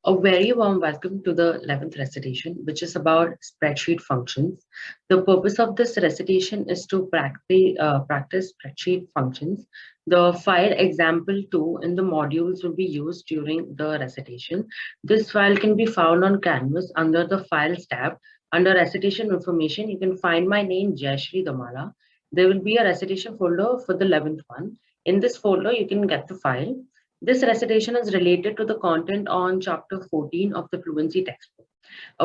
A very warm welcome to the 11th recitation, which is about spreadsheet functions. The purpose of this recitation is to practice spreadsheet functions. The file example 2 in the modules will be used during the recitation. This file can be found on Canvas under the Files tab. Under Recitation Information, you can find my name, Jayashri Damala. There will be a recitation folder for the 11th one. In this folder, you can get the file. This recitation is related to the content on chapter 14 of the Fluency textbook.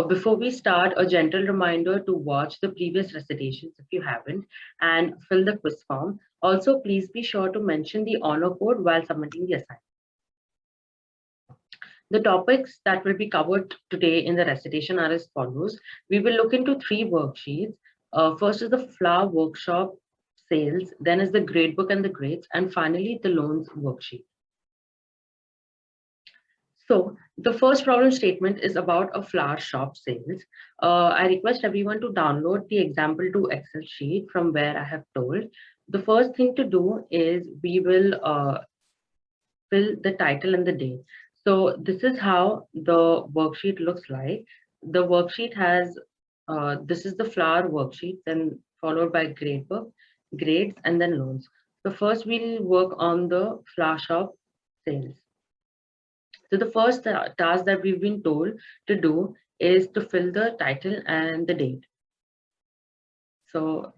Before we start, a gentle reminder to watch the previous recitations if you haven't and fill the quiz form. Also, please be sure to mention the honor code while submitting the assignment. The topics that will be covered today in the recitation are as follows. We will look into 3 worksheets. First is the flower workshop sales, then is the gradebook and the grades, and finally the loans worksheet. So the first problem statement is about a flower shop sales. I request everyone to download the example 2 Excel sheet from where I have told. The first thing to do is we will fill the title and the date. So this is how the worksheet looks like. The worksheet has, this is the flower worksheet, then followed by gradebook, grades, and then loans. So first we'll work on the flower shop sales. So the first task that we've been told to do is to fill the title and the date. So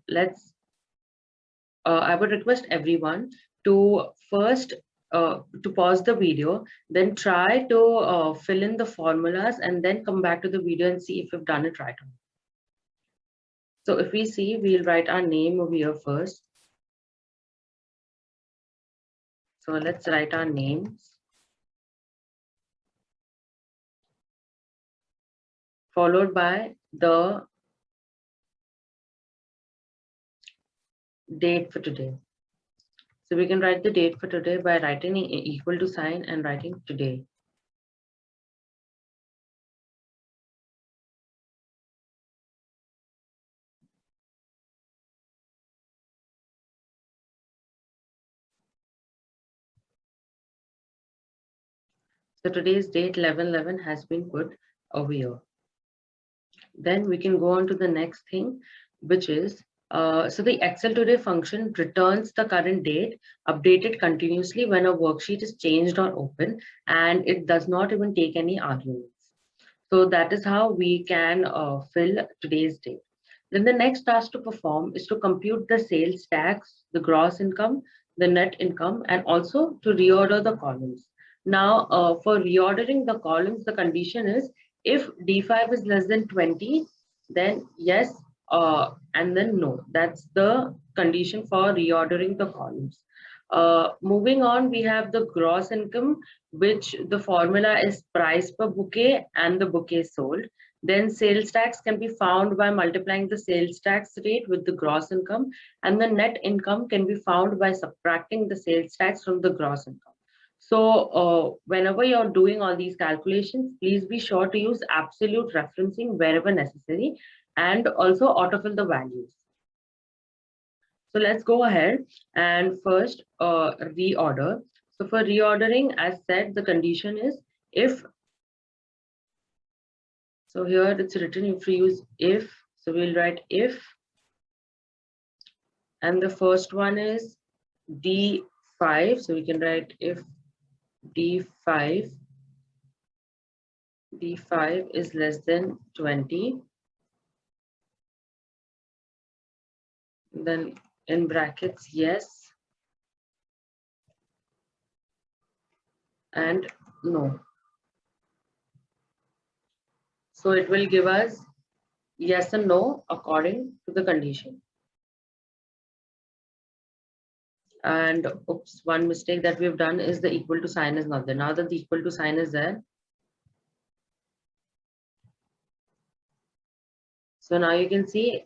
I would request everyone to first to pause the video, then try to fill in the formulas and then come back to the video and see if you've done it right. So if we see, we'll write our name over here first. So let's write our names. Followed by the date for today. So we can write the date for today by writing an equal to sign and writing today. So today's date 11/11 has been put over here. Then we can go on to the next thing, which is, so the Excel today function returns the current date updated continuously when a worksheet is changed or open, and it does not even take any arguments. So that is how we can fill today's date. Then the next task to perform is to compute the sales tax, the gross income, the net income, and also to reorder the columns. Now, for reordering the columns, the condition is if D5 is less than 20, then yes, and then no. That's the condition for reordering the columns. Moving on, we have the gross income, which the formula is price per bouquet and the bouquet sold. Then sales tax can be found by multiplying the sales tax rate with the gross income, and the net income can be found by subtracting the sales tax from the gross income. So whenever you're doing all these calculations, please be sure to use absolute referencing wherever necessary and also autofill the values. So let's go ahead and first reorder. So for reordering, as said, the condition is if. So here it's written if we use if. So we'll write if. And the first one is D5. So we can write if D5 is less than 20. Then in brackets, yes and no. So it will give us yes and no according to the condition. And oops, one mistake that we've done is the equal to sign is not there. Now that the equal to sign is there. So now you can see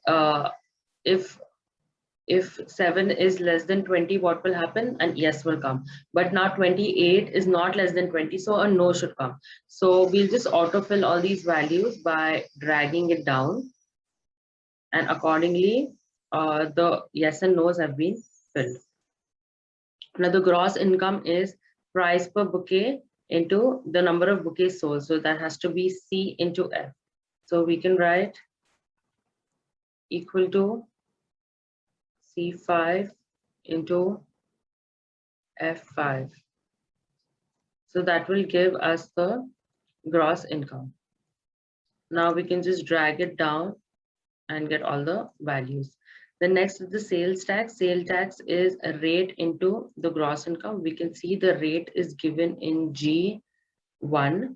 if 7 is less than 20, what will happen? And yes will come. But now 28 is not less than 20, so a no should come. So we'll just autofill all these values by dragging it down. And accordingly, the yes and no's have been filled. Now the gross income is price per bouquet into the number of bouquets sold. So that has to be C into F. So we can write equal to C5 into F5. So that will give us the gross income. Now we can just drag it down and get all the values. The next is the sales tax. Sales tax is a rate into the gross income. We can see the rate is given in G1.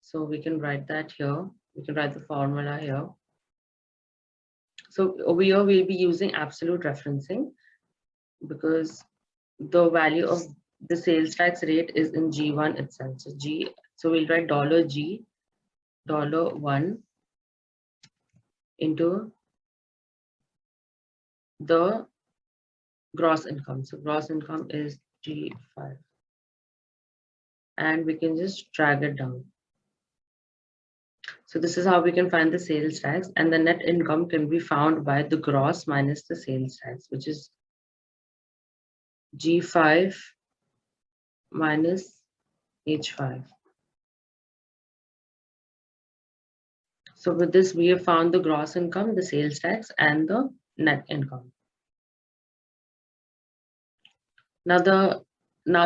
So we can write that here. We can write the formula here. So over here, we'll be using absolute referencing because the value of the sales tax rate is in G1 itself. So we'll write $G, $1 into the gross income. So gross income is G5. And we can just drag it down. So this is how we can find the sales tax, and the net income can be found by the gross minus the sales tax, which is G5 minus H5. So with this, we have found the gross income, the sales tax, and the net income. Now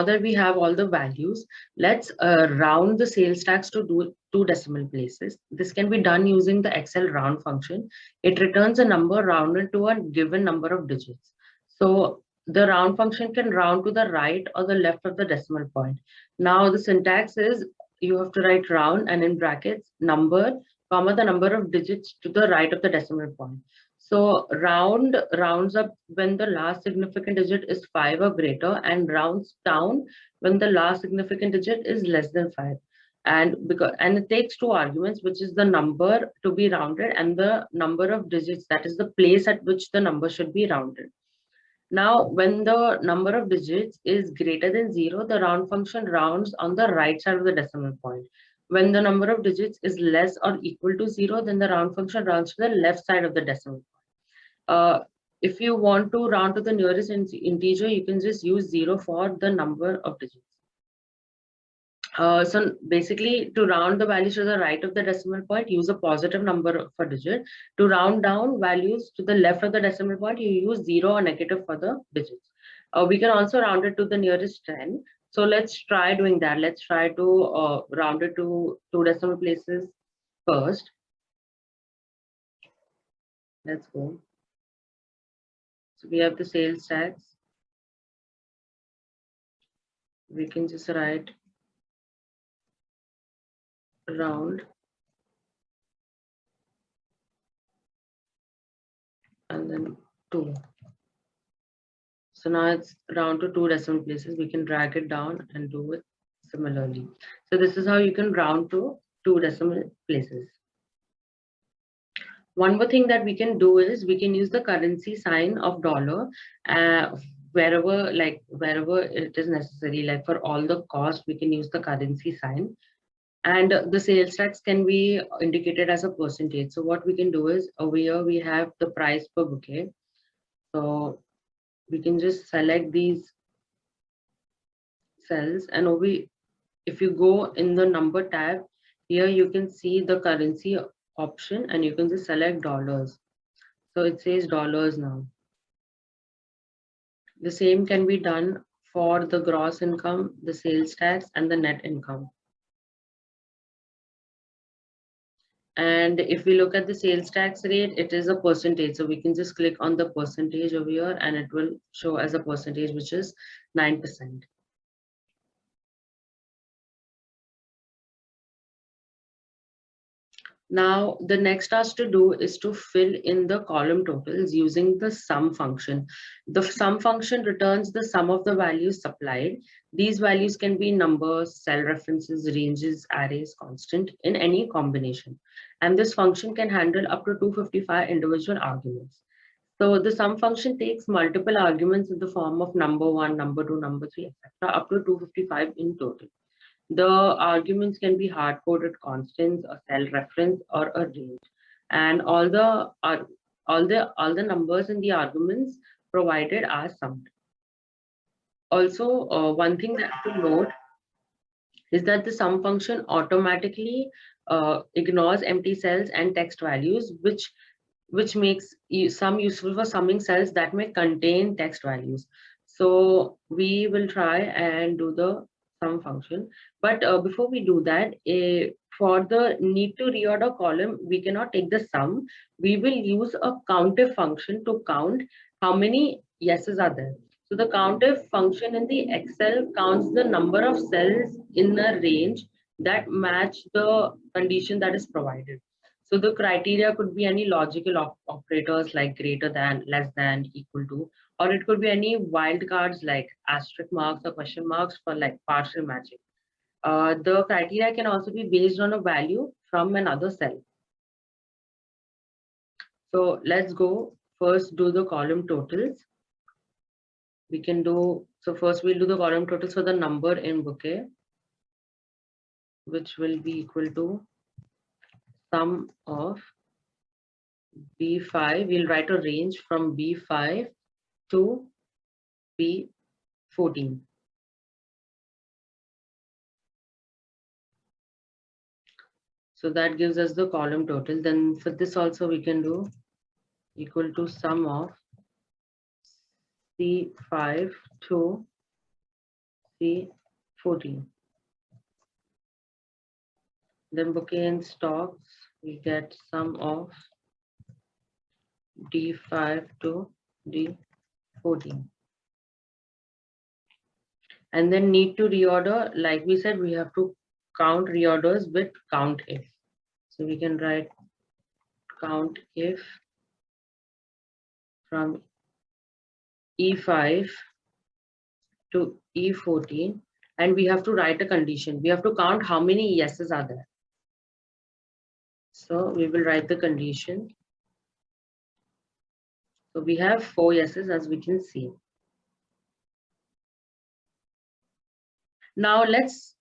that we have all the values, let's round the sales tax to two decimal places. This can be done using the Excel round function. It returns a number rounded to a given number of digits. So the round function can round to the right or the left of the decimal point. Now the syntax is you have to write round and in brackets number, comma the number of digits to the right of the decimal point. So rounds up when the last significant digit is 5 or greater, and rounds down when the last significant digit is less than 5. And it takes two arguments, which is the number to be rounded and the number of digits, that is the place at which the number should be rounded. Now, when the number of digits is greater than 0, the round function rounds on the right side of the decimal point. When the number of digits is less or equal to 0, then the round function rounds to the left side of the decimal point. If you want to round to the nearest integer, you can just use 0 for the number of digits. So basically, to round the values to the right of the decimal point, use a positive number for digit. To round down values to the left of the decimal point, you use 0 or negative for the digits. We can also round it to the nearest 10. So let's try doing that. Let's try to round it to two decimal places first. Let's go. So we have the sales tax. We can just write round and then 2. So now it's round to two decimal places. We can drag it down and do it similarly. So this is how you can round to two decimal places. One more thing that we can do is we can use the currency sign of dollar wherever it is necessary. Like for all the cost, we can use the currency sign. And the sales tax can be indicated as a percentage. So what we can do is over here we have the price per bouquet. So we can just select these cells, and if you go in the number tab, here you can see the currency option and you can just select dollars. So it says dollars now. The same can be done for the gross income, the sales tax, and the net income. And if we look at the sales tax rate, it is a percentage. So we can just click on the percentage over here and it will show as a percentage, which is 9%. Now, the next task to do is to fill in the column totals using the sum function. The sum function returns the sum of the values supplied. These values can be numbers, cell references, ranges, arrays, constant in any combination. And this function can handle up to 255 individual arguments. So the sum function takes multiple arguments in the form of number 1, number 2, number 3, etc. up to 255 in total. The arguments can be hard-coded constants, a cell reference, or a range, and all the numbers in the arguments provided are summed. Also, one thing that to note is that the sum function automatically ignores empty cells and text values, which makes sum useful for summing cells that may contain text values. So we will try and do the sum function. But before we do that, for the need to reorder column, we cannot take the sum. We will use a countif function to count how many yeses are there. So the countif function in the Excel counts the number of cells in a range that match the condition that is provided. So the criteria could be any logical operators like greater than, less than, equal to, or it could be any wildcards like asterisk marks or question marks for like partial matching. The criteria can also be based on a value from another cell. So let's go first do the column totals. We can do, so first we'll do the column totals for the number in bouquet, which will be equal to sum of B5. We'll write a range from B5 to B14. So that gives us the column total. Then for this also we can do equal to sum of C5 to C14. Then bouquet and stocks, we get sum of D5 to D14. And then need to reorder, like we said, we have to count reorders with count if. So we can write count if from E5 to E14, and we have to write a condition. We have to count how many yeses are there. So we will write the condition. So we have 4 yeses, as we can see. Now let's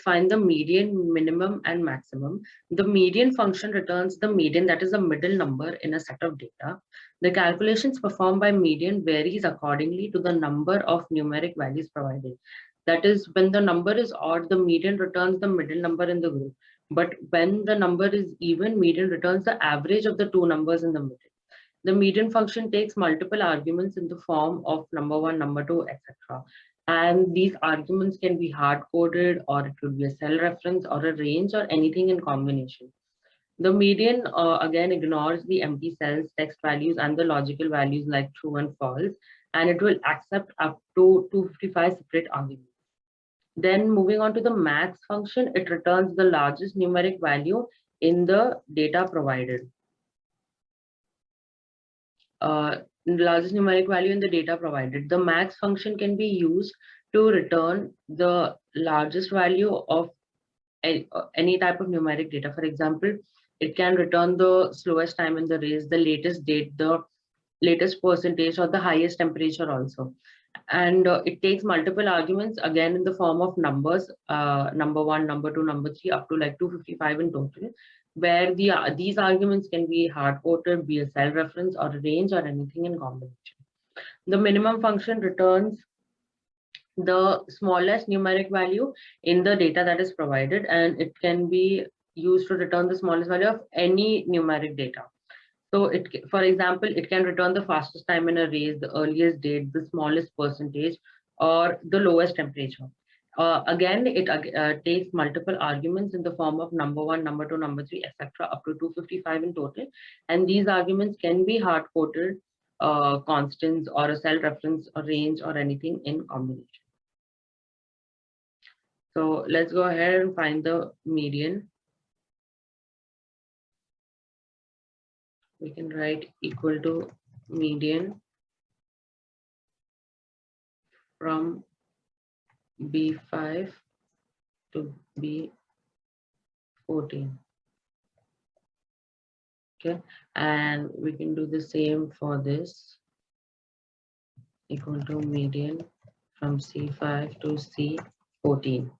find the median, minimum, and maximum. The median function returns the median, that is a middle number in a set of data. The calculations performed by median varies accordingly to the number of numeric values provided. That is, when the number is odd, the median returns the middle number in the group. But when the number is even, median returns the average of the two numbers in the middle. The median function takes multiple arguments in the form of number 1, number 2, etc. And these arguments can be hard-coded, or it could be a cell reference or a range or anything in combination. The median again ignores the empty cells, text values, and the logical values like true and false, and it will accept up to 255 separate arguments. Then moving on to the max function, it returns the largest numeric value in the data provided. Largest numeric value in the data provided. The max function can be used to return the largest value of any type of numeric data. For example, it can return the slowest time in the race, the latest date, the latest percentage, or the highest temperature also. And it takes multiple arguments again in the form of numbers, number 1, number 2, number 3, up to like 255 in total, where these arguments can be hard-coded, be a cell reference or a range or anything in combination. The minimum function returns the smallest numeric value in the data that is provided, and it can be used to return the smallest value of any numeric data. So for example, it can return the fastest time in a race, the earliest date, the smallest percentage, or the lowest temperature. Again, it takes multiple arguments in the form of number 1, number 2, number 3, etc., up to 255 in total. And these arguments can be hard-coded constants or a cell reference or range or anything in combination. So let's go ahead and find the median. We can write equal to median from B5 to B14. Okay, and we can do the same for this, equal to median from C5 to C14.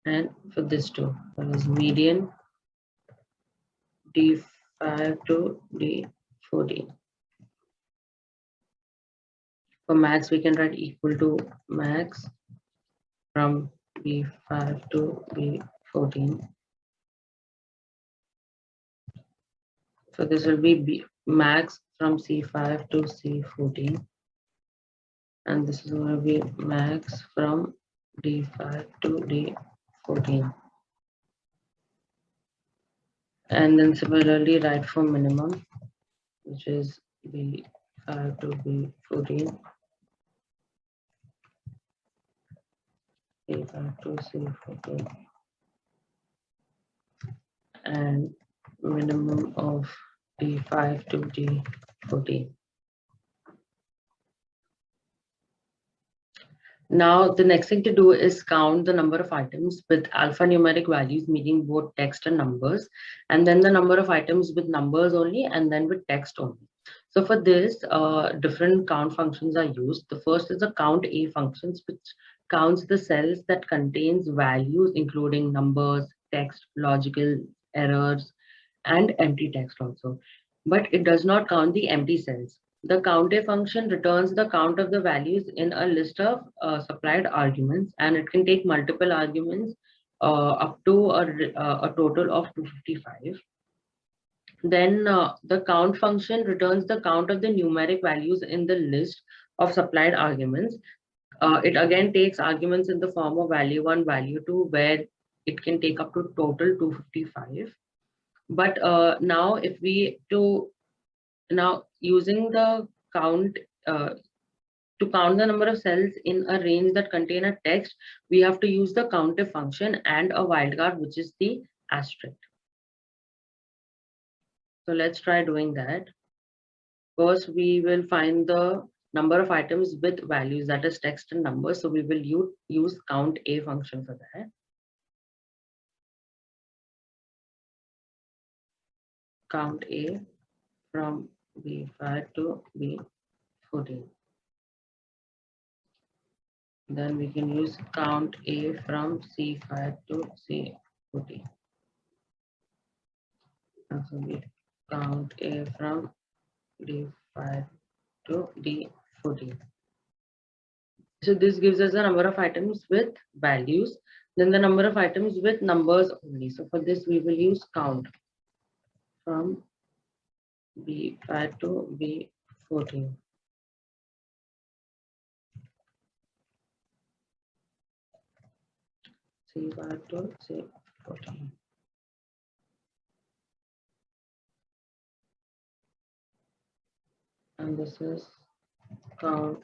And for this too, that is median D5 to D14. For max, we can write equal to max from B5 to B14. So this will be max from C5 to C14. And this is going to be max from D5 to D14. And then similarly write for minimum, which is B5 to B14, B5 to C14, and minimum of D5 to D14. Now, the next thing to do is count the number of items with alphanumeric values, meaning both text and numbers, and then the number of items with numbers only, and then with text only. So for this, different count functions are used. The first is the count A functions, which counts the cells that contains values, including numbers, text, logical errors, and empty text also. But it does not count the empty cells. The count_a function returns the count of the values in a list of supplied arguments, and it can take multiple arguments up to a total of 255. Then the count function returns the count of the numeric values in the list of supplied arguments. It again takes arguments in the form of value 1, value 2, where it can take up to total 255. But now if we to now using the count to count the number of cells in a range that contain a text, we have to use the countif function and a wildcard, which is the asterisk. So let's try doing that. First, we will find the number of items with values, that is text and numbers. So we will use count_a function for that. Count_a from B5 to B14. Then we can use count_a from C5 to C14. So we count_a from D5 to D14. So this gives us the number of items with values, then the number of items with numbers only. So for this, we will use count from B5 to B14. C5 to C14. And this is count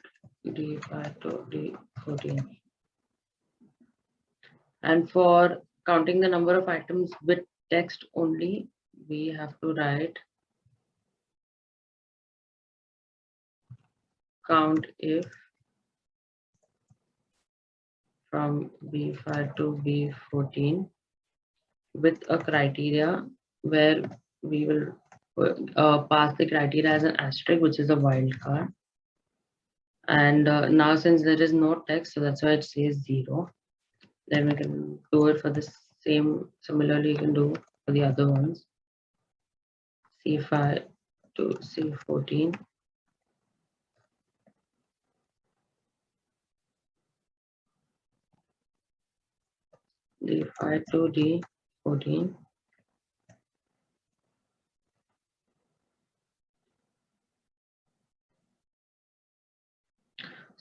D5 to D14. And for counting the number of items with text only, we have to write count_if from B5 to B14 with a criteria where we will pass the criteria as an asterisk, which is a wildcard. And now since there is no text, so that's why it says 0. Then we can do it for the same. Similarly, you can do for the other ones. C5 to C14. D5 to D14.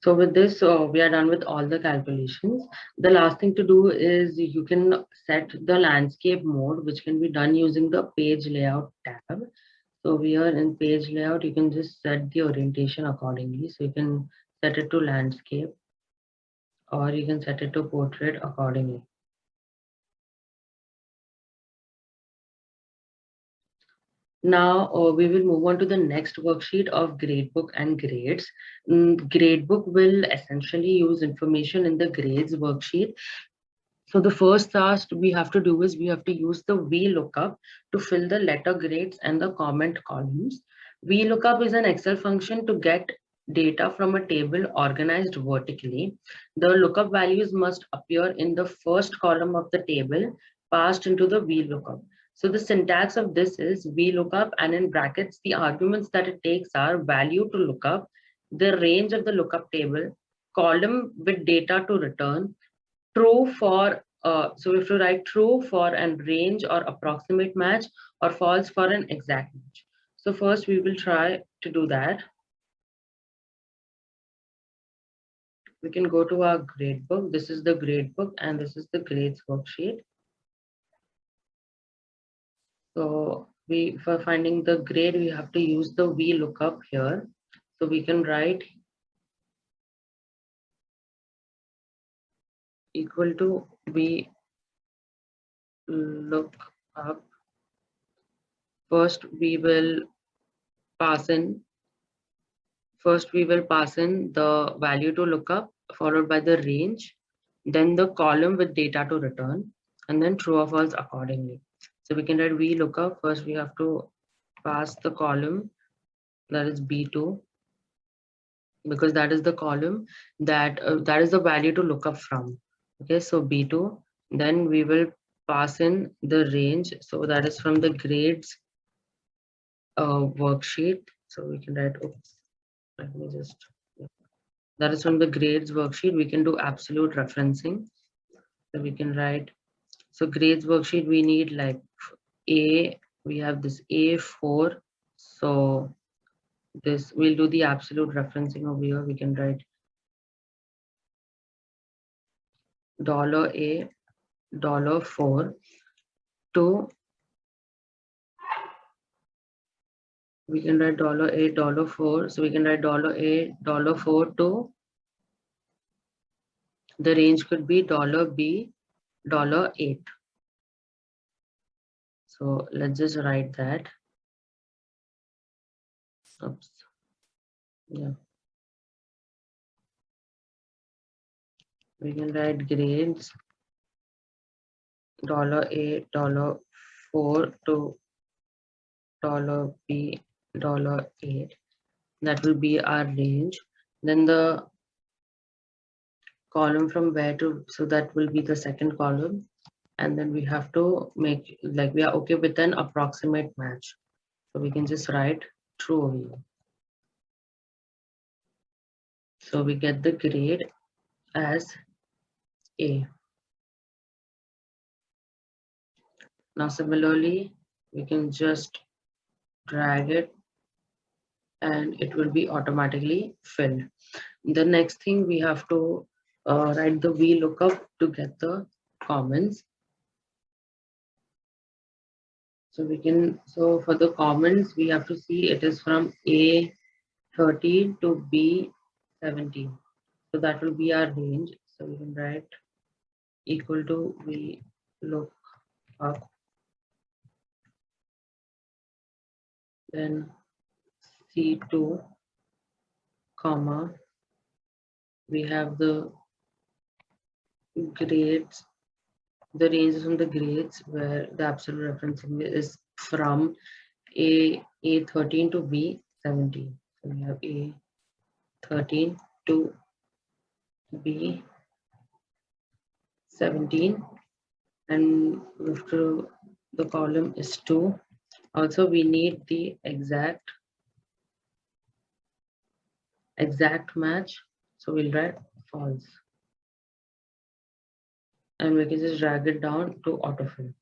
So with this, we are done with all the calculations. The last thing to do is you can set the landscape mode, which can be done using the page layout tab. So here in page layout, you can just set the orientation accordingly. So you can set it to landscape, or you can set it to portrait accordingly. Now we will move on to the next worksheet of gradebook and grades. Gradebook will essentially use information in the grades worksheet. So the first task we have to do is we have to use the VLOOKUP to fill the letter grades and the comment columns. VLOOKUP is an Excel function to get data from a table organized vertically. The lookup values must appear in the first column of the table passed into the VLOOKUP. So the syntax of this is VLOOKUP, and in brackets, the arguments that it takes are value to lookup, the range of the lookup table, column with data to return, true for, so we have to write true for an range or approximate match, or false for an exact match. So first we will try to do that. We can go to our grade book. This is the grade book and this is the grades worksheet. So for finding the grade, we have to use the VLOOKUP here. So we can write equal to VLOOKUP. First we will pass in the value to look up, followed by the range, then the column with data to return, and then true or false accordingly. So we can write VLOOKUP. First we have to pass the column, that is B2, because that is the column that is the value to look up from. Okay, so B2. Then we will pass in the range, so that is from the grades worksheet. So we can write, oops, let me just, that is from the grades worksheet. We can do absolute referencing. So we can write, so grades worksheet, we need like we have this A4. So this, we'll do the absolute referencing over here. We can write $A, $4 to, we can write $A, $4. So we can write $A, $4 to, the range could be $B, $8. So let's just write that. Oops. Yeah. We can write grades $A, $4 to $B, $8. That will be our range. Then the column from where to, so that will be the second column. And then we have to make, like, we are okay with an approximate match. So we can just write true over here. So we get the grade as A. Now similarly, we can just drag it and it will be automatically filled. The next thing we have to write the VLOOKUP to get the comments. So we can, so for the comments, we have to see it is from A13 to B17. So that will be our range. So we can write equal to VLOOKUP, then C2, comma, we have the grades, the ranges from the grades where the absolute referencing is from A13 to B17. So we have A13 to B17, and after the column is 2. Also we need the exact match, so we'll write false, and we can just drag it down to autofill.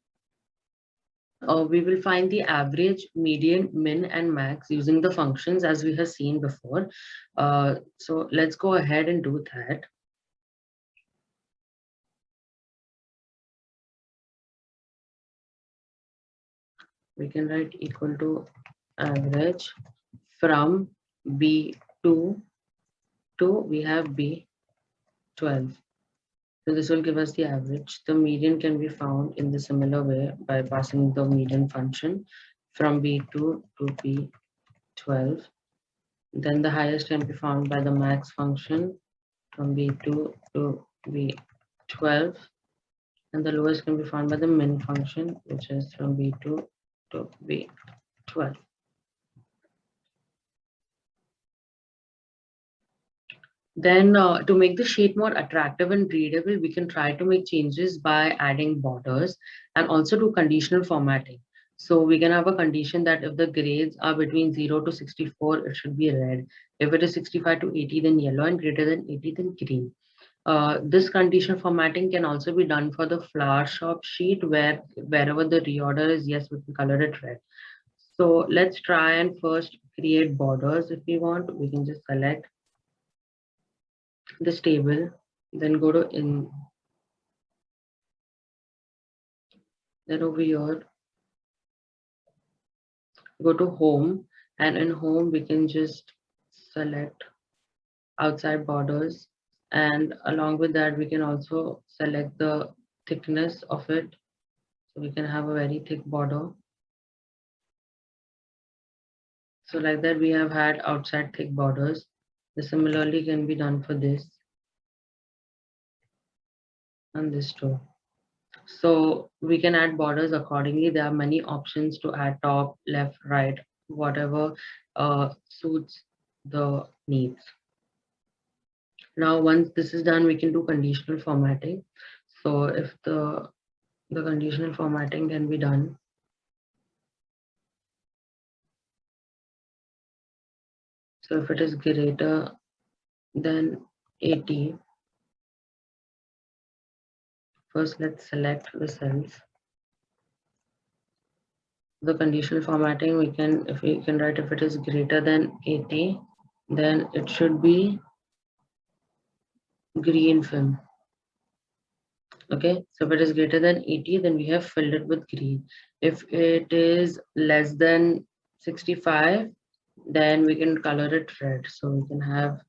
We will find the average, median, min, and max using the functions as we have seen before. So let's go ahead and do that. We can write equal to average from B2 to, we have B12. So this will give us the average. The median can be found in the similar way by passing the median function from B2 to B12. Then the highest can be found by the max function from B2 to B12. And the lowest can be found by the min function, which is from B2 to B12. Then to make the sheet more attractive and readable, we can try to make changes by adding borders and also do conditional formatting. So we can have a condition that if the grades are between 0 to 64, it should be red. If it is 65 to 80, then yellow, and greater than 80, then green. This conditional formatting can also be done for the flower shop sheet where wherever the reorder is, yes, we can color it red. So let's try and first create borders. If we want, we can just select this table, then go to in, then over here, go to home, and in home, we can just select outside borders. And along with that, we can also select the thickness of it. So we can have a very thick border. So like that, we have had outside thick borders. This similarly can be done for this and this too. So we can add borders accordingly. There are many options to add top, left, right, whatever suits the needs. Now, once this is done, we can do conditional formatting. So if the conditional formatting can be done, so if it is greater than 80, first let's select the cells. The conditional formatting, we can, if we can write, if it is greater than 80, then it should be green film. Okay, so if it is greater than 80, then we have filled it with green. If it is less than 65, then we can color it red. So we can have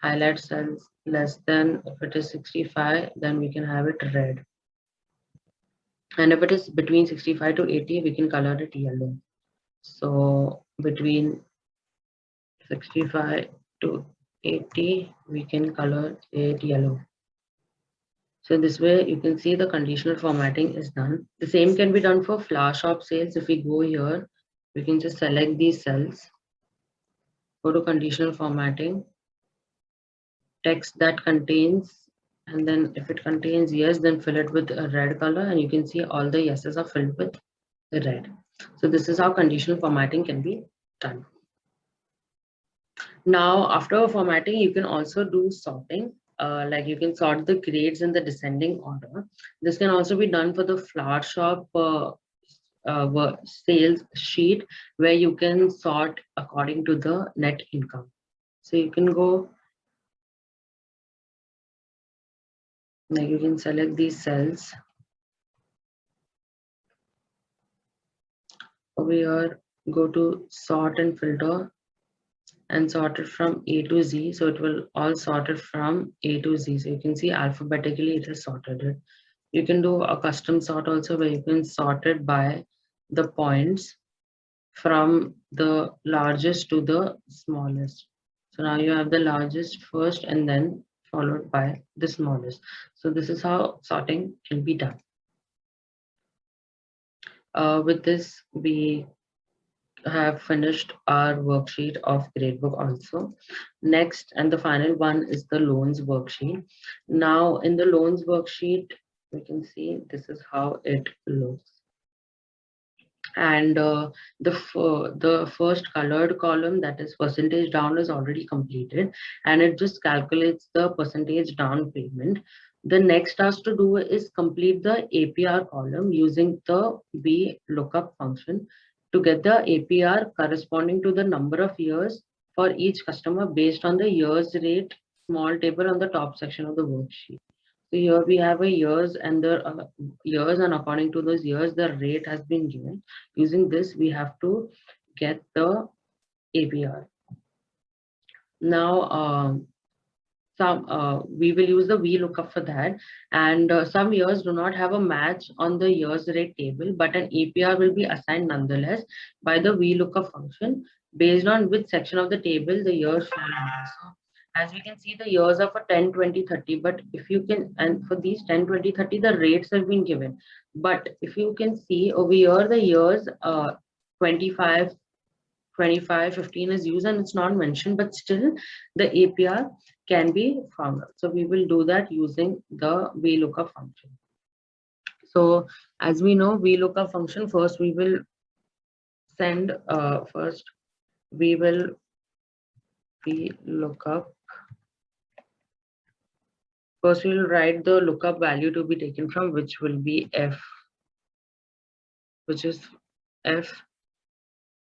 highlight cells less than, if it is 65, then we can have it red. And if it is between 65 to 80, we can color it yellow. So between 65 to 80, we can color it yellow. So this way you can see the conditional formatting is done. The same can be done for flower shop sales. If we go here, we can just select these cells, go to conditional formatting, text that contains, and then if it contains yes, then fill it with a red color, and you can see all the yeses are filled with the red. So this is how conditional formatting can be done. Now, after formatting, you can also do sorting. Like you can sort the grades in the descending order. This can also be done for the flower shop sales sheet where you can sort according to the net income. So you can go, like you can select these cells over here, go to sort and filter and sort it from A to Z. So it will all sort it from A to Z. So you can see alphabetically it has sorted it. You can do a custom sort also where you can sort it by the points from the largest to the smallest. So now you have the largest first and then followed by the smallest. So this is how sorting can be done. With this, we have finished our worksheet of gradebook also. Next and the final one is the loans worksheet. Now in the loans worksheet, we can see this is how it looks. And the first colored column, that is percentage down, is already completed, and it just calculates the percentage down payment. The next task to do is complete the APR column using the VLOOKUP function to get the APR corresponding to the number of years for each customer based on the years rate small table on the top section of the worksheet. So here we have a years and the years, and according to those years, the rate has been given. Using this, we have to get the APR. Now, we will use the VLOOKUP for that, and some years do not have a match on the years rate table, but an APR will be assigned nonetheless by the VLOOKUP function based on which section of the table the years fall under. So as we can see, the years are for 10, 20, 30, but if you can, and for these 10, 20, 30, the rates have been given. But if you can see over here, the years 25, 25, 15 is used and it's not mentioned, but still the APR can be found out. So we will do that using the VLOOKUP function. So as we know, VLOOKUP function, first we will send, first we will, VLOOKUP First, we will write the lookup value to be taken from, which will be F, which is F,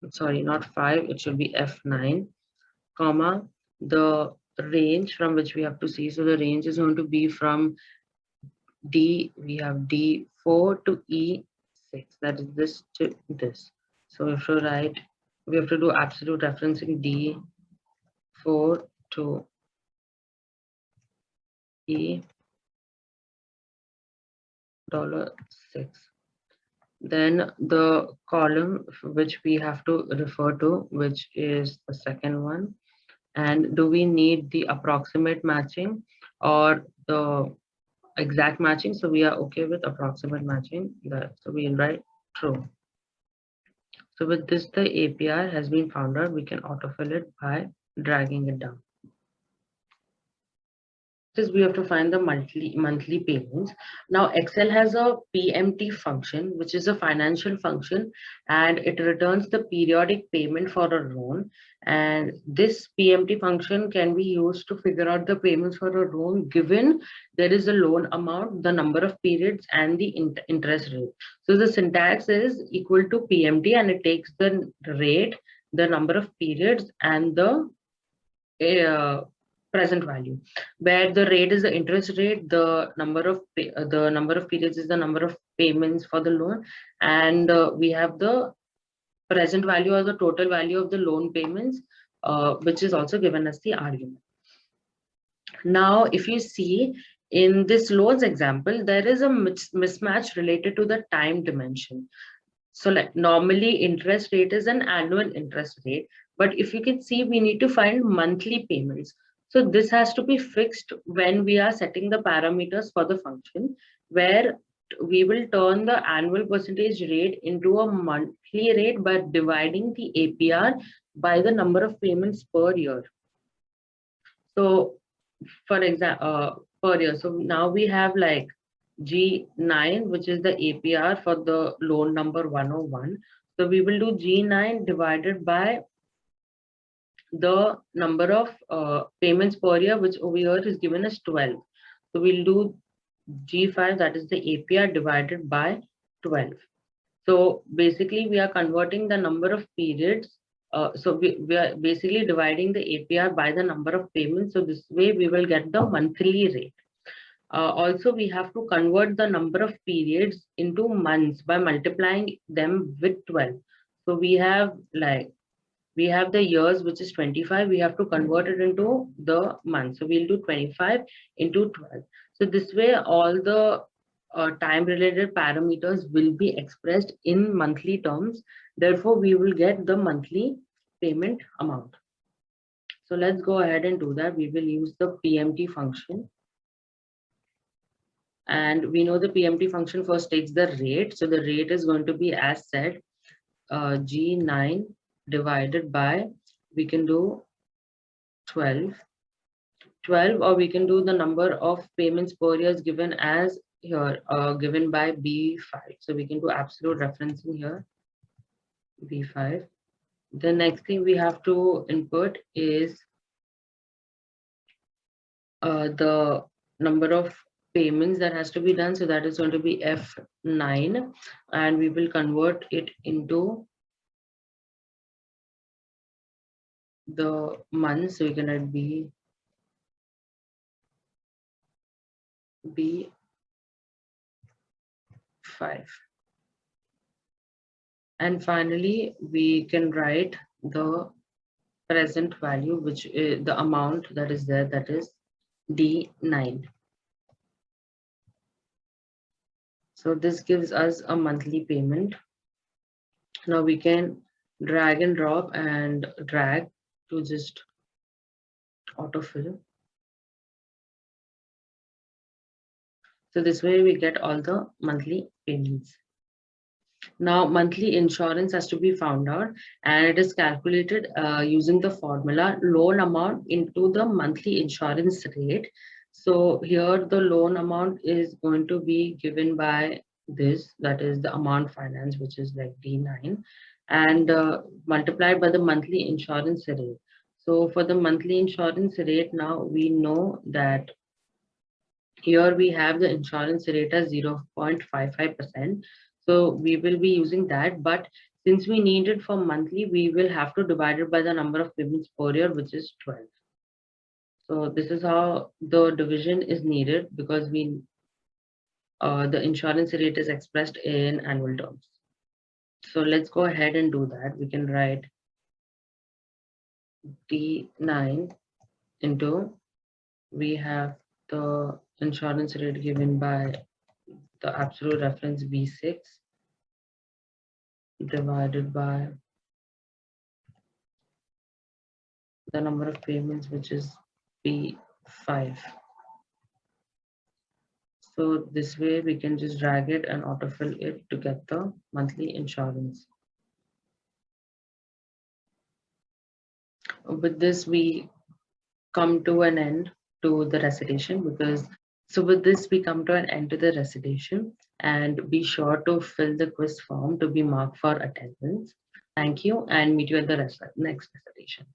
sorry, not 5, it should be F9, comma, the range from which we have to see. So the range is going to be from D, we have D4 to E6, that is this to this. So we have to write, we have to do absolute referencing D4 to E $6. Then the column which we have to refer to, which is the second one. And do we need the approximate matching or the exact matching? So we are okay with approximate matching. So we'll write true. So with this, the APR has been found out. We can autofill it by dragging it down. Is we have to find the monthly payments. Now Excel has a PMT function, which is a financial function, and it returns the periodic payment for a loan. And this PMT function can be used to figure out the payments for a loan given there is a loan amount, the number of periods, and the interest rate. So the syntax is equal to PMT, and it takes the rate, the number of periods, and the present value, where the rate is the interest rate, the number of periods is the number of payments for the loan, and we have the present value or the total value of the loan payments, which is also given as the argument. Now if you see in this loans example, there is a mismatch related to the time dimension. So like normally interest rate is an annual interest rate, but if you can see, we need to find monthly payments. So this has to be fixed when we are setting the parameters for the function, where we will turn the annual percentage rate into a monthly rate by dividing the APR by the number of payments per year. So for example, per year. So now we have like G9, which is the APR for the loan number 101. So we will do G9 divided by the number of payments per year, which over here is given as 12. So we'll do G5, that is the APR divided by 12. So basically we are converting the number of periods. So we are basically dividing the APR by the number of payments. So this way we will get the monthly rate. Also, we have to convert the number of periods into months by multiplying them with 12. So we have the years, which is 25. We have to convert it into the months. So we'll do 25 into 12. So this way, all the time related parameters will be expressed in monthly terms. Therefore, we will get the monthly payment amount. So let's go ahead and do that. We will use the PMT function. And we know the PMT function first takes the rate. So the rate is going to be as said, G9 divided by, we can do 12, or we can do the number of payments per year is given as here, given by B5. So we can do absolute referencing here, B5. The next thing we have to input is the number of payments that has to be done. So that is going to be F9, and we will convert it into the months. So we can write B5. And finally, we can write the present value, which is the amount that is there, that is D9. So this gives us a monthly payment. Now we can drag and drop and drag to just autofill. So this way we get all the monthly payments. Now monthly insurance has to be found out, and it is calculated using the formula loan amount into the monthly insurance rate. So here the loan amount is going to be given by this, that is the amount finance, which is like D9, and multiplied by the monthly insurance rate. So for the monthly insurance rate, now we know that Here we have the insurance rate as 0.55%. So we will be using that, but since we need it for monthly, we will have to divide it by the number of payments per year, which is 12. So this is how the division is needed because the insurance rate is expressed in annual terms. So let's go ahead and do that. We can write D9 into, we have the insurance rate given by the absolute reference B6 divided by the number of payments, which is B5. So this way we can just drag it and autofill it to get the monthly insurance. With this, we come to an end to the recitation with this we come to an end to the recitation, and be sure to fill the quiz form to be marked for attendance. Thank you and meet you at the next recitation.